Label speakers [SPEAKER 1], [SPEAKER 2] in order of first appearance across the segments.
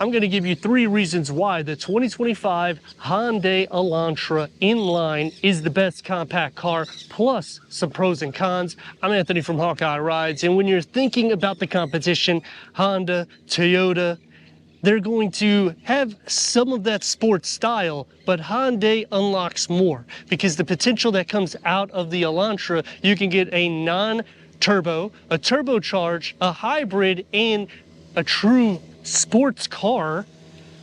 [SPEAKER 1] I'm going to give you 3 reasons why the 2025 Hyundai Elantra N-Line is the best compact car, plus some pros and cons. I'm Anthony from Hawkeye Rides, and when you're thinking about the competition, Honda, Toyota, they're going to have some of that sports style, but Hyundai unlocks more because the potential that comes out of the Elantra, you can get a non-turbo, a turbocharged, a hybrid, and a true sports car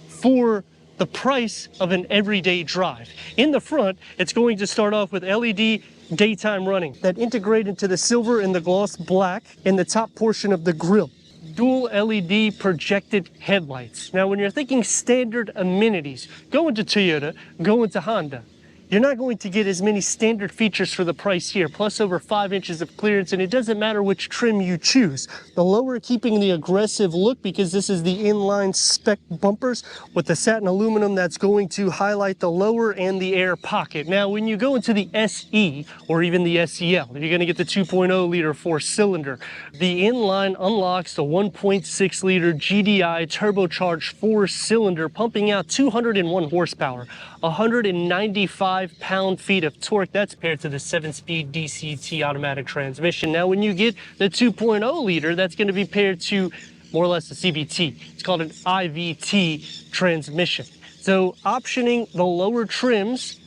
[SPEAKER 1] for the price of an everyday drive. In the front, it's going to start off with LED daytime running that integrate into the silver and the gloss black in the top portion of the grille. Dual LED projected headlights. Now, when you're thinking standard amenities, go into Toyota, go into Honda. You're not going to get as many standard features for the price here, plus over 5 inches of clearance, and it doesn't matter which trim you choose. The lower keeping the aggressive look because this is the inline spec bumpers with the satin aluminum that's going to highlight the lower and the air pocket. Now, when you go into the SE or even the SEL, you're going to get the 2.0 liter 4-cylinder. The inline unlocks the 1.6 liter GDI turbocharged 4-cylinder, pumping out 201 horsepower, 195 pound-feet of torque. That's paired to the 7-speed DCT automatic transmission. Now, when you get the 2.0 liter, that's going to be paired to more or less a CVT. It's called an IVT transmission. So, optioning the lower trims,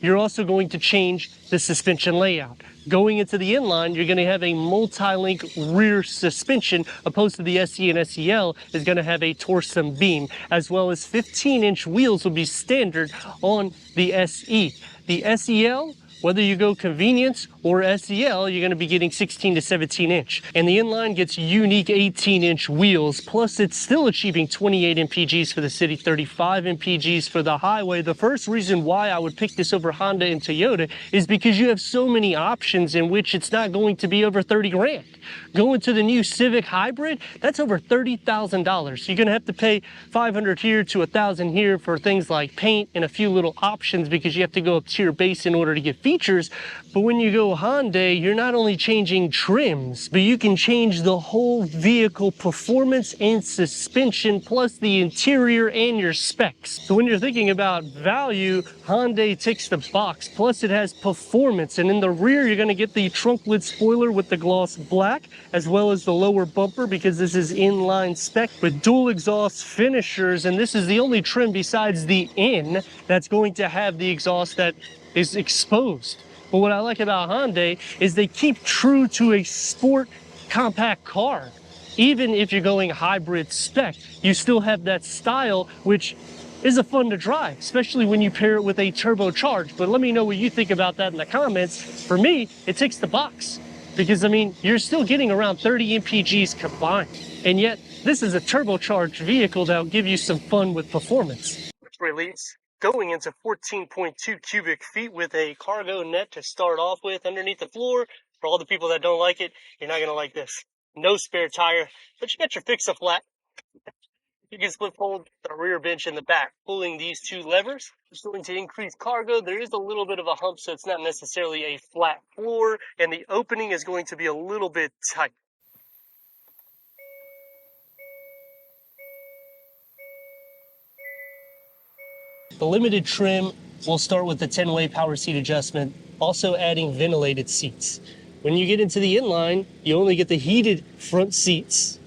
[SPEAKER 1] you're also going to change the suspension layout. Going into the inline, you're going to have a multi-link rear suspension, opposed to the SE and SEL is going to have a torsion beam, as well as 15-inch wheels will be standard on the SE. The SEL, whether you go convenience or SEL, you're going to be getting 16 to 17 inch. And the inline gets unique 18-inch wheels, plus it's still achieving 28 mpgs for the city, 35 mpgs for the highway. The first reason why I would pick this over Honda and Toyota is because you have so many options in which it's not going to be over 30 grand. Going to the new Civic Hybrid, that's over $30,000. You're going to have to pay $500 here to $1,000 here for things like paint and a few little options because you have to go up tier base in order to get features. But when you go Hyundai, you're not only changing trims, but you can change the whole vehicle performance and suspension, plus the interior and your specs. So when you're thinking about value, Hyundai ticks the box. Plus it has performance, and in the rear you're going to get the trunk lid spoiler with the gloss black, as well as the lower bumper because this is inline spec with dual exhaust finishers, and this is the only trim besides the N that's going to have the exhaust that is exposed. But what I like about Hyundai is they keep true to a sport compact car. Even if you're going hybrid spec, you still have that style, which is a fun to drive, especially when you pair it with a turbocharged. But let me know what you think about that in the comments. For me, it ticks the box because, I mean, you're still getting around 30 mpgs combined. And yet, this is a turbocharged vehicle that'll give you some fun with performance. Release. Going into 14.2 cubic feet with a cargo net to start off with underneath the floor. For all the people that don't like it, you're not going to like this. No spare tire, but you got your fix-a-flat. You can split fold the rear bench in the back. Pulling these 2 levers is going to increase cargo. There is a little bit of a hump, so it's not necessarily a flat floor, and the opening is going to be a little bit tight. The limited trim will start with the 10-way power seat adjustment, also adding ventilated seats. When you get into the inline, you only get the heated front seats.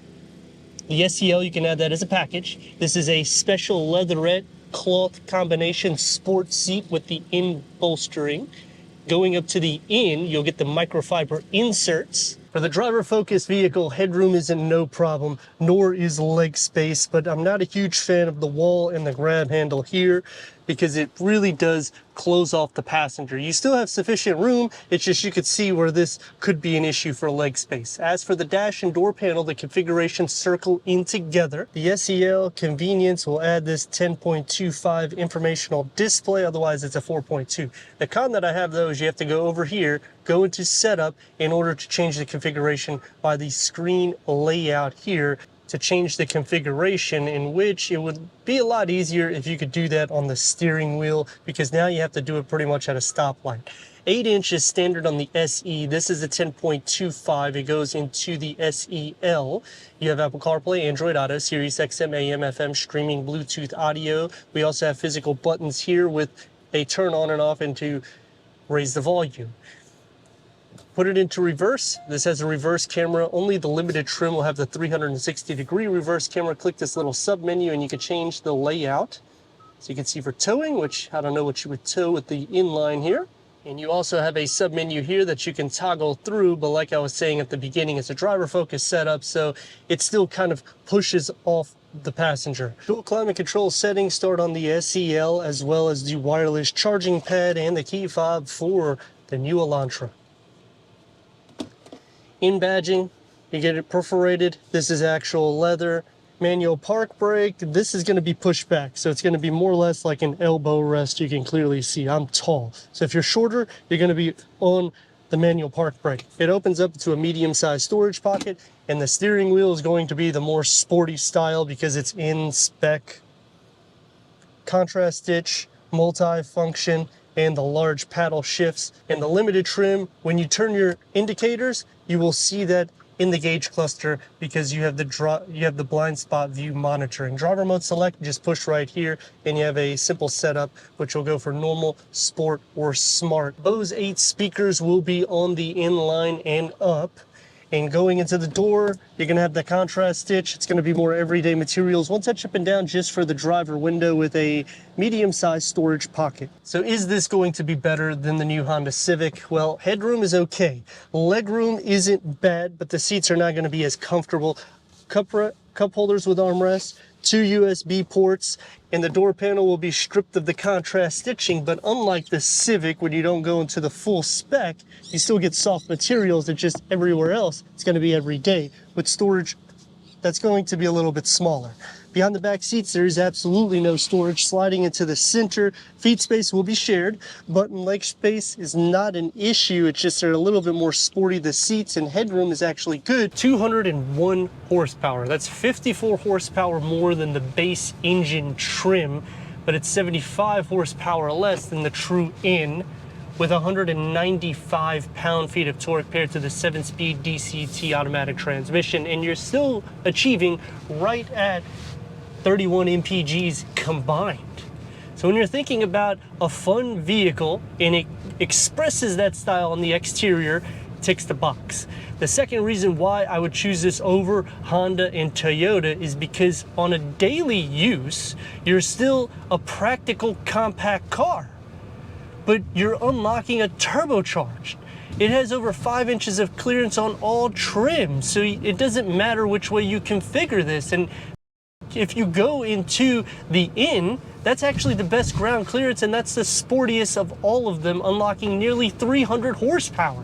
[SPEAKER 1] The SEL, you can add that as a package. This is a special leatherette cloth combination sport seat with the in bolstering. Going up to the N, you'll get the microfiber inserts. For the driver-focused vehicle, headroom isn't no problem, nor is leg space, but I'm not a huge fan of the wall and the grab handle here because it really does close off the passenger. You still have sufficient room, it's just you could see where this could be an issue for leg space. As for the dash and door panel, the configurations circle in together. The SEL convenience will add this 10.25 informational display, otherwise it's a 4.2. The con that I have though is you have to go over here, go into setup in order to change the configuration by the screen layout here. to change the configuration, in which it would be a lot easier if you could do that on the steering wheel, because now you have to do it pretty much at a stoplight. 8-inch is standard on the SE. This is a 10.25. It goes into the SEL. You have Apple CarPlay, Android Auto, Sirius XM, AM, FM, streaming, Bluetooth audio. We also have physical buttons here with a turn on and off and to raise the volume. Put it into reverse. This has a reverse camera. Only the limited trim will have the 360-degree reverse camera. Click this little sub menu and you can change the layout. So you can see for towing, which I don't know what you would tow with the inline here. And you also have a sub menu here that you can toggle through, but like I was saying at the beginning, it's a driver focused setup, so it still kind of pushes off the passenger. Dual climate control settings start on the SEL, as well as the wireless charging pad and the key fob for the new Elantra. In badging, you get it perforated. This is actual leather. Manual park brake. This is going to be pushed back, so it's going to be more or less like an elbow rest. You can clearly see I'm tall, so if you're shorter, you're going to be on the manual park brake. It opens up to a medium-sized storage pocket, and the steering wheel is going to be the more sporty style because it's in spec. Contrast stitch, multi-function, and the large paddle shifts, and the limited trim. When you turn your indicators, you will see that in the gauge cluster, because you have the blind spot view monitoring. Driver mode select, just push right here, and you have a simple setup, which will go for normal, sport, or smart. Those 8 speakers will be on the inline and up. And going into the door, you're gonna have the contrast stitch. It's gonna be more everyday materials. One touch up and down just for the driver window with a medium-sized storage pocket. So is this going to be better than the new Honda Civic? Well, headroom is okay. Legroom isn't bad, but the seats are not gonna be as comfortable. Cup holders with armrests, 2 USB ports, and the door panel will be stripped of the contrast stitching, but unlike the Civic, when you don't go into the full spec, you still get soft materials that just everywhere else, it's going to be every day. With storage, that's going to be a little bit smaller. Behind the back seats, there is absolutely no storage. Sliding into the center, feet space will be shared. Butt and leg space is not an issue. It's just they're a little bit more sporty. The seats and headroom is actually good. 201 horsepower. That's 54 horsepower more than the base engine trim, but it's 75 horsepower less than the true N, with 195 pound-feet of torque paired to the 7-speed DCT automatic transmission, and you're still achieving right at 31 mpgs combined. So when you're thinking about a fun vehicle and it expresses that style on the exterior, ticks the box. The second reason why I would choose this over Honda and Toyota is because on a daily use, you're still a practical compact car, but you're unlocking a turbocharged. It has over 5 inches of clearance on all trims, so it doesn't matter which way you configure this. And if you go into the N, that's actually the best ground clearance, and that's the sportiest of all of them, unlocking nearly 300 horsepower.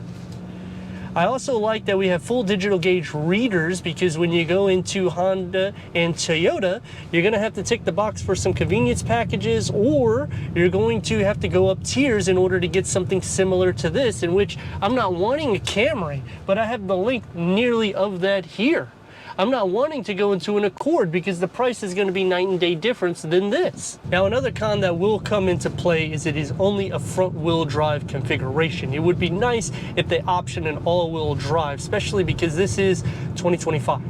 [SPEAKER 1] I also like that we have full digital gauge readers, because when you go into Honda and Toyota, you're going to have to tick the box for some convenience packages, or you're going to have to go up tiers in order to get something similar to this, in which I'm not wanting a Camry, but I have the length nearly of that here. I'm not wanting to go into an Accord because the price is going to be night and day difference than this. Now, another con that will come into play is it is only a front-wheel drive configuration. It would be nice if they option an all-wheel drive, especially because this is 2025.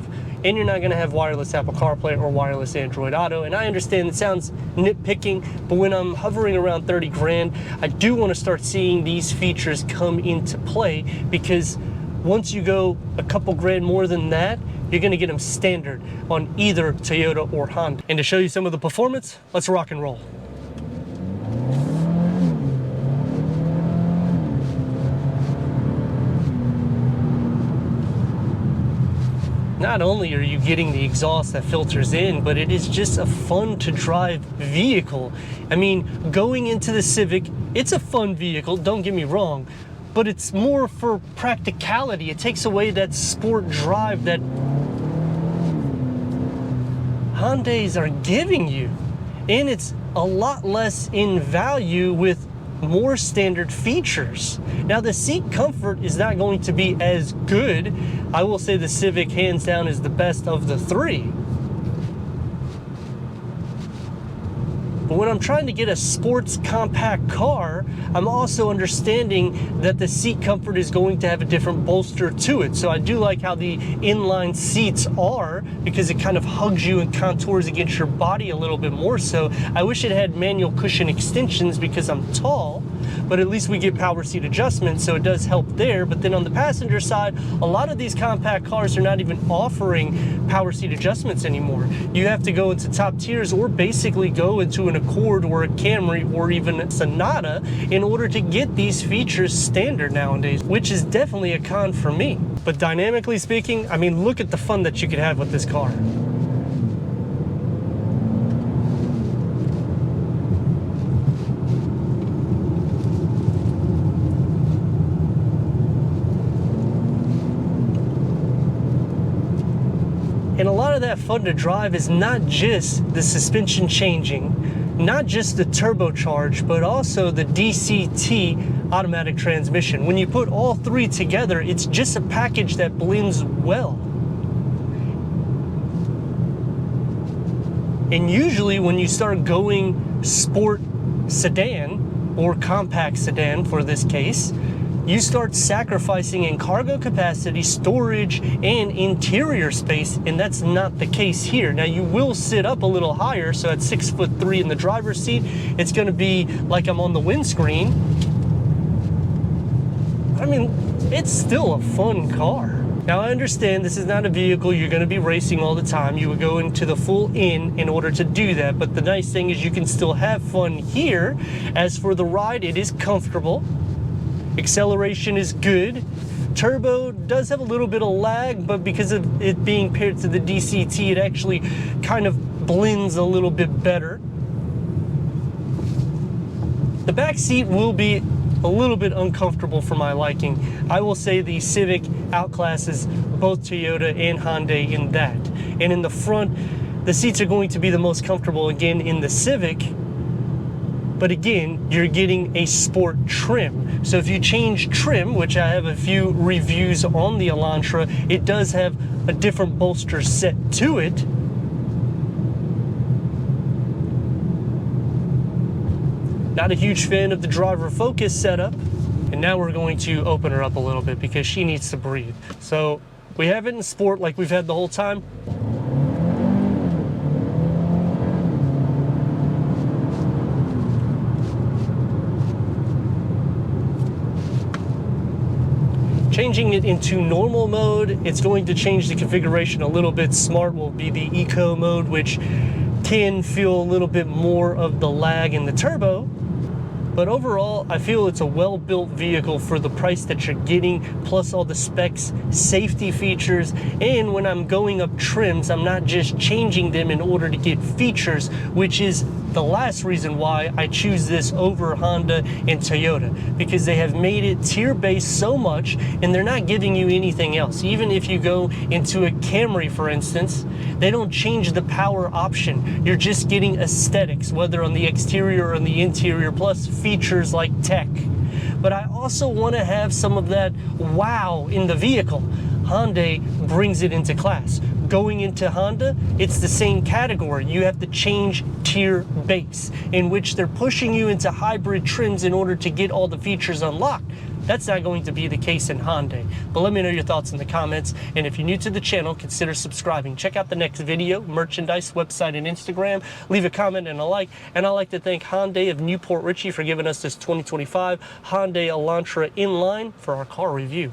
[SPEAKER 1] And you're not going to have wireless Apple CarPlay or wireless Android Auto. And I understand it sounds nitpicking, but when I'm hovering around 30 grand, I do want to start seeing these features come into play, because once you go a couple grand more than that, you're going to get them standard on either Toyota or Honda. And to show you some of the performance, let's rock and roll. Not only are you getting the exhaust that filters in, but it is just a fun to drive vehicle. I mean, going into the Civic, it's a fun vehicle, don't get me wrong, but it's more for practicality. It takes away that sport drive that Hyundais are giving you. And it's a lot less in value with more standard features. Now, the seat comfort is not going to be as good. I will say the Civic hands down is the best of the three. But when I'm trying to get a sports compact car, I'm also understanding that the seat comfort is going to have a different bolster to it. So I do like how the inline seats are, because it kind of hugs you and contours against your body a little bit more so. I wish it had manual cushion extensions because I'm tall, but at least we get power seat adjustments, so it does help there. But then on the passenger side, a lot of these compact cars are not even offering power seat adjustments anymore. You have to go into top tiers or basically go into an Accord or a Camry or even a Sonata in order to get these features standard nowadays, which is definitely a con for me. But dynamically speaking, I mean, look at the fun that you could have with this car. And a lot of that fun to drive is not just the suspension changing, not just the turbocharge, but also the DCT automatic transmission. When you put all three together, it's just a package that blends well. And usually when you start going sport sedan, or compact sedan for this case, you start sacrificing in cargo capacity, storage, and interior space, and that's not the case here. Now, you will sit up a little higher, so at 6'3" in the driver's seat, it's gonna be like I'm on the windscreen. I mean, it's still a fun car. Now, I understand this is not a vehicle you're gonna be racing all the time. You would go into the full in order to do that, but the nice thing is you can still have fun here. As for the ride, it is comfortable. Acceleration is good. Turbo does have a little bit of lag, but because of it being paired to the DCT, it actually kind of blends a little bit better. The back seat will be a little bit uncomfortable for my liking. I will say the Civic outclasses both Toyota and Hyundai in that. And in the front, the seats are going to be the most comfortable again in the Civic. But again, you're getting a sport trim. So if you change trim, which I have a few reviews on the Elantra, it does have a different bolster set to it. Not a huge fan of the driver focus setup. And now we're going to open her up a little bit because she needs to breathe. So we have it in sport like we've had the whole time. Changing it into normal mode, it's going to change the configuration a little bit. Smart will be the eco mode, which can feel a little bit more of the lag in the turbo. But overall, I feel it's a well-built vehicle for the price that you're getting, plus all the specs, safety features, and when I'm going up trims, I'm not just changing them in order to get features, which is the last reason why I choose this over Honda and Toyota, because they have made it tier-based so much, and they're not giving you anything else. Even if you go into a Camry, for instance, they don't change the power option. You're just getting aesthetics, whether on the exterior or on the interior, plus features like tech. But I also want to have some of that wow in the vehicle. Hyundai brings it into class. Going into Honda, it's the same category. You have to change tier base, in which they're pushing you into hybrid trims in order to get all the features unlocked. That's not going to be the case in Hyundai. But let me know your thoughts in the comments. And if you're new to the channel, consider subscribing. Check out the next video, merchandise, website, and Instagram. Leave a comment and a like. And I'd like to thank Hyundai of Newport Richey for giving us this 2025 Hyundai Elantra N-Line for our car review.